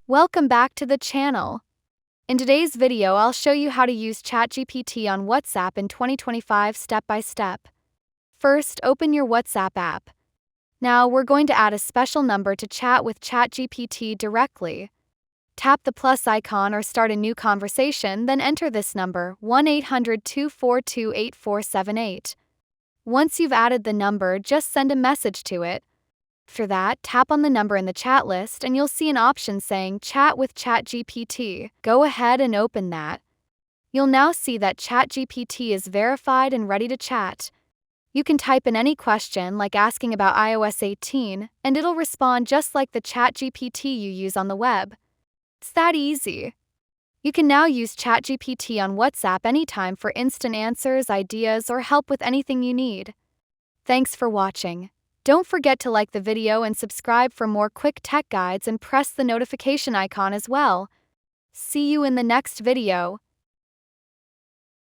Welcome back to the channel. In today's video, I'll show you how to use ChatGPT on WhatsApp in 2025 step by step. First, open your WhatsApp app. Now, we're going to add a special number to chat with ChatGPT directly. Tap the plus icon or start a new conversation, then enter this number 1-800-242-8478. Once you've added the number, just send a message to it. After that, tap on the number in the chat list and you'll see an option saying Chat with ChatGPT. Go ahead and open that. You'll now see that ChatGPT is verified and ready to chat. You can type in any question like asking about iOS 18 and it'll respond just like the ChatGPT you use on the web. It's that easy. You can now use ChatGPT on WhatsApp anytime for instant answers, ideas, or help with anything you need. Thanks for watching. Don't forget to like the video and subscribe for more quick tech guides and press the notification icon as well. See you in the next video.